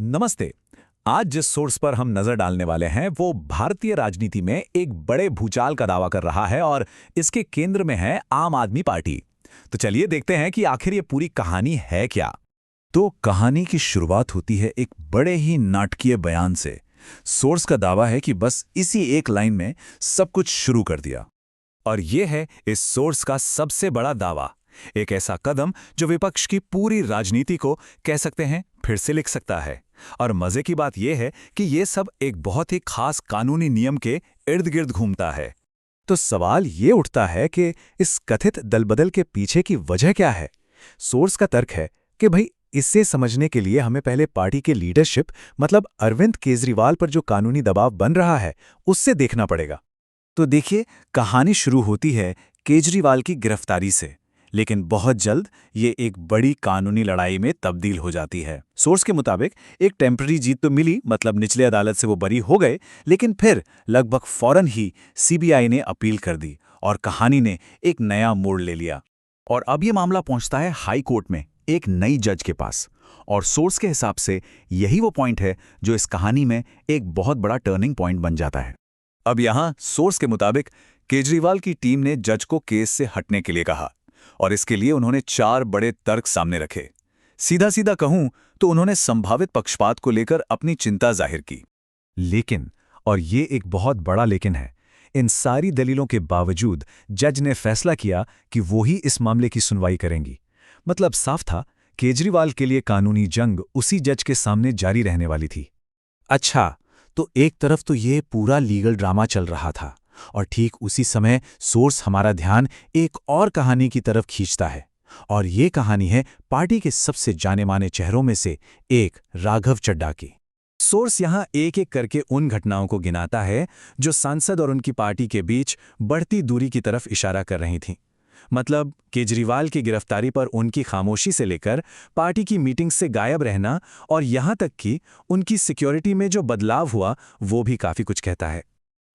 नमस्ते। आज जिस सोर्स पर हम नजर डालने वाले हैं वो भारतीय राजनीति में एक बड़े भूचाल का दावा कर रहा है और इसके केंद्र में है आम आदमी पार्टी। तो चलिए देखते हैं कि आखिर ये पूरी कहानी है क्या। तो कहानी की शुरुआत होती है एक बड़े ही नाटकीय बयान से। सोर्स का दावा है कि बस इसी एक लाइन में सब कुछ शुरू कर दिया। और ये है इस सोर्स का सबसे बड़ा दावा, एक ऐसा कदम जो विपक्ष की पूरी राजनीति को कह सकते हैं फिर से लिख सकता है। और मजे की बात यह है कि ये सब एक बहुत ही खास कानूनी नियम के इर्द गिर्द घूमता है। तो सवाल ये उठता है कि इस कथित दलबदल के पीछे की वजह क्या है। सोर्स का तर्क है कि भाई इससे समझने के लिए हमें पहले पार्टी के लीडरशिप मतलब अरविंद केजरीवाल पर जो कानूनी दबाव बन रहा है उससे देखना पड़ेगा। तो देखिए, कहानी शुरू होती है केजरीवाल की गिरफ्तारी से, लेकिन बहुत जल्द ये एक बड़ी कानूनी लड़ाई में तब्दील हो जाती है। सोर्स के मुताबिक एक टेम्पररी जीत तो मिली, मतलब निचले अदालत से वो बरी हो गए, लेकिन फिर लगभग फौरन ही सीबीआई ने अपील कर दी और कहानी ने एक नया मोड़ ले लिया। और अब ये मामला पहुंचता है हाई कोर्ट में, एक नई जज के पास। और सोर्स के हिसाब से यही वो पॉइंट है जो इस कहानी में एक बहुत बड़ा टर्निंग पॉइंट बन जाता है। अब यहां सोर्स के मुताबिक केजरीवाल की टीम ने जज को केस से हटने के लिए कहा और इसके लिए उन्होंने 4 बड़े तर्क सामने रखे। सीधा सीधा कहूं तो उन्होंने संभावित पक्षपात को लेकर अपनी चिंता जाहिर की। लेकिन, और ये एक बहुत बड़ा लेकिन है, इन सारी दलीलों के बावजूद जज ने फैसला किया कि वो ही इस मामले की सुनवाई करेंगी। मतलब साफ था, केजरीवाल के लिए कानूनी जंग उसी जज के सामने जारी रहने वाली थी। अच्छा, तो एक तरफ तो ये पूरा लीगल ड्रामा चल रहा था और ठीक उसी समय सोर्स हमारा ध्यान एक और कहानी की तरफ खींचता है। और ये कहानी है पार्टी के सबसे जाने माने चेहरों में से एक, राघव चड्ढा की। सोर्स यहां एक एक करके उन घटनाओं को गिनाता है जो सांसद और उनकी पार्टी के बीच बढ़ती दूरी की तरफ इशारा कर रही थीं। मतलब केजरीवाल की गिरफ्तारी पर उनकी खामोशी से लेकर पार्टी की मीटिंग से गायब रहना और यहां तक कि उनकी सिक्योरिटी में जो बदलाव हुआ वो भी काफी कुछ कहता है।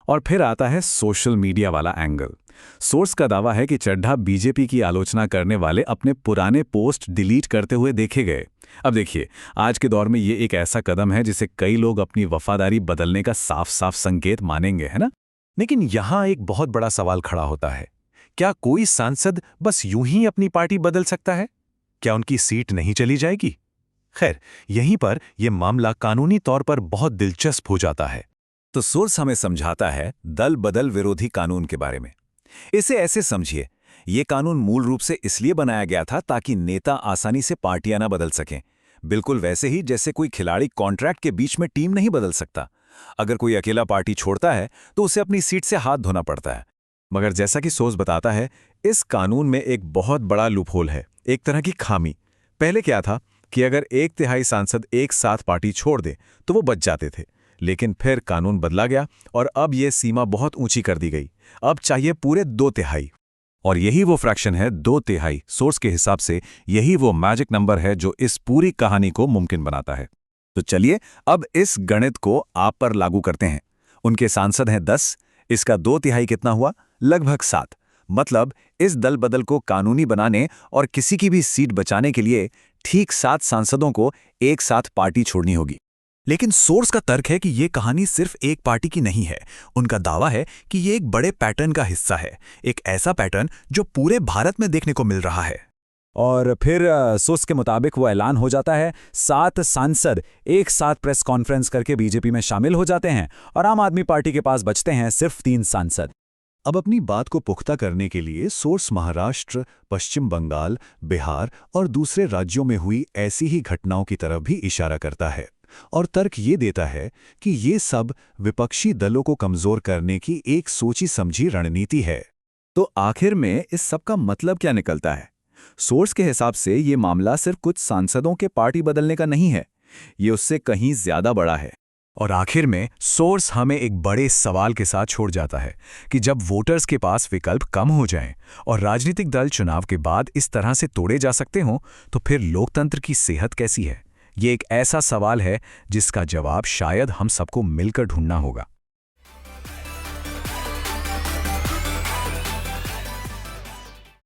और फिर आता है सोशल मीडिया वाला एंगल। सोर्स का दावा है कि चड्ढा बीजेपी की आलोचना करने वाले अपने पुराने पोस्ट डिलीट करते हुए देखे गए। अब देखिए, आज के दौर में ये एक ऐसा कदम है जिसे कई लोग अपनी वफादारी बदलने का साफ साफ संकेत मानेंगे, है ना? लेकिन यहां एक बहुत बड़ा सवाल खड़ा होता है, क्या कोई सांसद बस यूं ही अपनी पार्टी बदल सकता है? क्या उनकी सीट नहीं चली जाएगी? खैर, यहीं पर यह मामला कानूनी तौर पर बहुत दिलचस्प हो जाता है। तो सोर्स हमें समझाता है दल बदल विरोधी कानून के बारे में। इसे ऐसे समझिए, ये कानून मूल रूप से इसलिए बनाया गया था ताकि नेता आसानी से पार्टियां ना बदल सकें। बिल्कुल वैसे ही जैसे कोई खिलाड़ी कॉन्ट्रैक्ट के बीच में टीम नहीं बदल सकता। अगर कोई अकेला पार्टी छोड़ता है तो उसे अपनी सीट से हाथ धोना पड़ता है। मगर जैसा कि सोर्स बताता है, इस कानून में एक बहुत बड़ा लूपहोल है, एक तरह की खामी। पहले क्या था कि अगर 1/3 सांसद एक साथ पार्टी छोड़ दे तो वो बच जाते थे, लेकिन फिर कानून बदला गया और अब यह सीमा बहुत ऊंची कर दी गई। अब चाहिए पूरे 2/3। और यही वो फ्रैक्शन है, 2/3। सोर्स के हिसाब से यही वो मैजिक नंबर है जो इस पूरी कहानी को मुमकिन बनाता है। तो चलिए अब इस गणित को आप पर लागू करते हैं। उनके सांसद हैं 10, इसका 2/3 कितना हुआ? लगभग 7। मतलब इस दल बदल को कानूनी बनाने और किसी की भी सीट बचाने के लिए ठीक 7 सांसदों को एक साथ पार्टी छोड़नी होगी। लेकिन सोर्स का तर्क है कि ये कहानी सिर्फ एक पार्टी की नहीं है। उनका दावा है कि ये एक बड़े पैटर्न का हिस्सा है, एक ऐसा पैटर्न जो पूरे भारत में देखने को मिल रहा है। और फिर सोर्स के मुताबिक वो ऐलान हो जाता है, 7 सांसद एक साथ प्रेस कॉन्फ्रेंस करके बीजेपी में शामिल हो जाते हैं और आम आदमी पार्टी के पास बचते हैं सिर्फ 3 सांसद। अब अपनी बात को पुख्ता करने के लिए सोर्स महाराष्ट्र, पश्चिम बंगाल, बिहार और दूसरे राज्यों में हुई ऐसी ही घटनाओं की तरफ भी इशारा करता है और तर्क ये देता है कि ये सब विपक्षी दलों को कमजोर करने की एक सोची समझी रणनीति है। तो आखिर में इस सब का मतलब क्या निकलता है? सोर्स के हिसाब से ये मामला सिर्फ कुछ सांसदों के पार्टी बदलने का नहीं है, ये उससे कहीं ज्यादा बड़ा है। और आखिर में सोर्स हमें एक बड़े सवाल के साथ छोड़ जाता है कि जब वोटर्स के पास विकल्प कम हो जाएं और राजनीतिक दल चुनाव के बाद इस तरह से तोड़े जा सकते हों, तो फिर लोकतंत्र की सेहत कैसी है? ये एक ऐसा सवाल है जिसका जवाब शायद हम सबको मिलकर ढूंढना होगा।